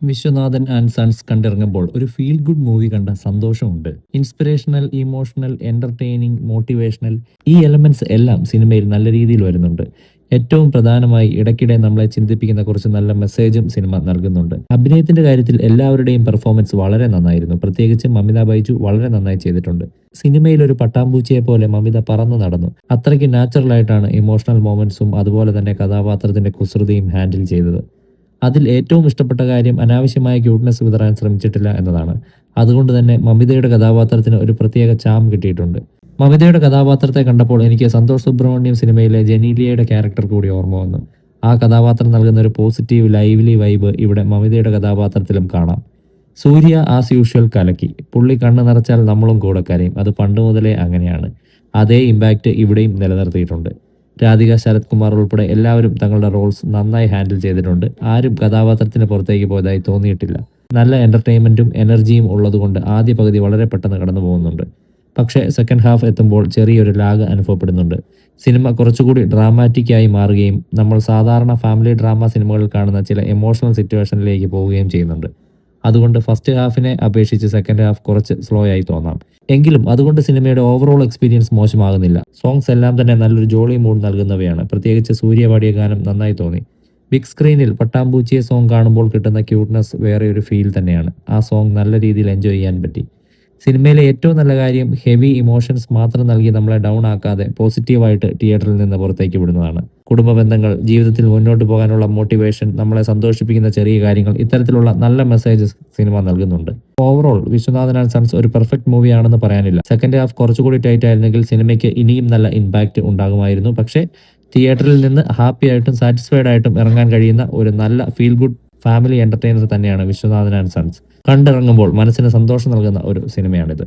Viswanathan and sons കണ്ടിറങ്ങുമ്പോൾ ഒരു feel good movie കണ്ട സന്തോഷമുണ്ട്. ഇൻസ്പിറേഷണൽ, ഇമോഷണൽ, എന്റർടൈനിങ്, മോട്ടിവേഷണൽ ഈ എലമെന്റ്സ് എല്ലാം സിനിമയിൽ നല്ല രീതിയിൽ വരുന്നുണ്ട്. ഏറ്റവും പ്രധാനമായി ഇടയ്ക്കിടെ നമ്മളെ ചിന്തിപ്പിക്കുന്ന കുറച്ച് നല്ല മെസ്സേജും സിനിമ നൽകുന്നുണ്ട്. അഭിനയത്തിന്റെ കാര്യത്തിൽ എല്ലാവരുടെയും പെർഫോമൻസ് വളരെ നന്നായിരുന്നു. പ്രത്യേകിച്ച് മമിത ബൈജു വളരെ നന്നായി ചെയ്തിട്ടുണ്ട്. സിനിമയിൽ ഒരു പട്ടാമ്പൂച്ചിയെ പോലെ മമിത പറന്നു നടന്നു. അത്രയ്ക്ക് നാച്ചുറൽ ആയിട്ടാണ് ഇമോഷണൽ മൊമെന്റ്സും അതുപോലെ തന്നെ കഥാപാത്രത്തിന്റെ കുസൃതിയും ഹാൻഡിൽ ചെയ്തത്. അതിൽ ഏറ്റവും ഇഷ്ടപ്പെട്ട കാര്യം അനാവശ്യമായ ക്യൂട്ട്നെസ് വിതറാൻ ശ്രമിച്ചിട്ടില്ല എന്നതാണ്. അതുകൊണ്ട് തന്നെ മമിതയുടെ കഥാപാത്രത്തിന് ഒരു പ്രത്യേക ചാം കിട്ടിയിട്ടുണ്ട്. മമിതയുടെ കഥാപാത്രത്തെ കണ്ടപ്പോൾ എനിക്ക് സന്തോഷ് സുബ്രഹ്മണ്യം സിനിമയിലെ ജനീലിയയുടെ ക്യാരക്ടർ കൂടി ഓർമ്മ വന്നു. ആ കഥാപാത്രം നൽകുന്ന ഒരു പോസിറ്റീവ് ലൈവ്ലി വൈബ് ഇവിടെ മമിതയുടെ കഥാപാത്രത്തിലും കാണാം. സൂര്യ ആസ് യൂഷ്വൽ കലക്കി. പുള്ളി കണ്ണു നിറച്ചാൽ നമ്മളും കൂടെ കരയും. അത് പണ്ട് മുതലേ അങ്ങനെയാണ്. അതേ ഇമ്പാക്റ്റ് ഇവിടെയും നിലനിർത്തിയിട്ടുണ്ട്. രാധിക, ശരത് കുമാർ ഉൾപ്പെടെ എല്ലാവരും തങ്ങളുടെ റോൾസ് നന്നായി ഹാൻഡിൽ ചെയ്തിട്ടുണ്ട്. ആരും കഥാപാത്രത്തിന് പുറത്തേക്ക് പോയതായി തോന്നിയിട്ടില്ല. നല്ല എന്റർടൈൻമെന്റും എനർജിയും ഉള്ളതുകൊണ്ട് ആദ്യ പകുതി വളരെ പെട്ടെന്ന് കടന്നു പോകുന്നുണ്ട്. പക്ഷേ സെക്കൻഡ് ഹാഫ് എത്തുമ്പോൾ ചെറിയൊരു ലാഗ് അനുഭവപ്പെടുന്നുണ്ട്. സിനിമ കുറച്ചുകൂടി ഡ്രാമാറ്റിക്കായി മാറുകയും നമ്മൾ സാധാരണ ഫാമിലി ഡ്രാമ സിനിമകളിൽ കാണുന്ന ചില എമോഷണൽ സിറ്റുവേഷനിലേക്ക് പോവുകയും ചെയ്യുന്നുണ്ട്. അതുകൊണ്ട് ഫസ്റ്റ് ഹാഫിനെ അപേക്ഷിച്ച് സെക്കൻഡ് ഹാഫ് കുറച്ച് സ്ലോ ആയി തോന്നാം. എങ്കിലും അതുകൊണ്ട് സിനിമയുടെ ഓവറോൾ എക്സ്പീരിയൻസ് മോശമാകുന്നില്ല. സോങ്സ് എല്ലാം തന്നെ നല്ലൊരു ജോളി മൂഡ് നൽകുന്നവയാണ്. പ്രത്യേകിച്ച് സൂര്യ പാടിയ ഗാനം നന്നായി തോന്നി. ബിഗ് സ്ക്രീനിൽ പട്ടാമ്പൂച്ചിയെ സോങ് കാണുമ്പോൾ കിട്ടുന്ന ക്യൂട്ട്നെസ് വേറെ ഒരു ഫീൽ തന്നെയാണ്. ആ സോങ് നല്ല രീതിയിൽ എൻജോയ് ചെയ്യാൻ പറ്റി. സിനിമയിലെ ഏറ്റവും നല്ല കാര്യം ഹെവി ഇമോഷൻസ് മാത്രം നൽകി നമ്മളെ ഡൗൺ ആക്കാതെ പോസിറ്റീവായിട്ട് തിയേറ്ററിൽ നിന്ന് പുറത്തേക്ക് വിടുന്നതാണ്. കുടുംബ ബന്ധങ്ങൾ, ജീവിതത്തിൽ മുന്നോട്ട് പോകാനുള്ള മോട്ടിവേഷൻ, നമ്മളെ സന്തോഷിപ്പിക്കുന്ന ചെറിയ കാര്യങ്ങൾ, ഇത്തരത്തിലുള്ള നല്ല മെസ്സേജസ് സിനിമ നൽകുന്നുണ്ട്. ഓവറോൾ വിശ്വനാഥൻ ആൻഡ് സൺസ് ഒരു പെർഫെക്റ്റ് മൂവിയാണെന്ന് പറയാനില്ല. സെക്കൻഡ് ഹാഫ് കുറച്ചുകൂടി ടൈറ്റ് ആയിരുന്നെങ്കിൽ സിനിമയ്ക്ക് ഇനിയും നല്ല ഇമ്പാക്റ്റ് ഉണ്ടാകുമായിരുന്നു. പക്ഷേ തിയേറ്ററിൽ നിന്ന് ഹാപ്പി ആയിട്ടും സാറ്റിസ്ഫൈഡ് ആയിട്ടും ഇറങ്ങാൻ കഴിയുന്ന ഒരു നല്ല ഫീൽ ഗുഡ് ഫാമിലി എന്റർടൈനർ തന്നെയാണ് വിശ്വനാഥൻ ആൻഡ് സൺസ്. കണ്ടിറങ്ങുമ്പോൾ മനസ്സിന് സന്തോഷം നൽകുന്ന ഒരു സിനിമയാണിത്.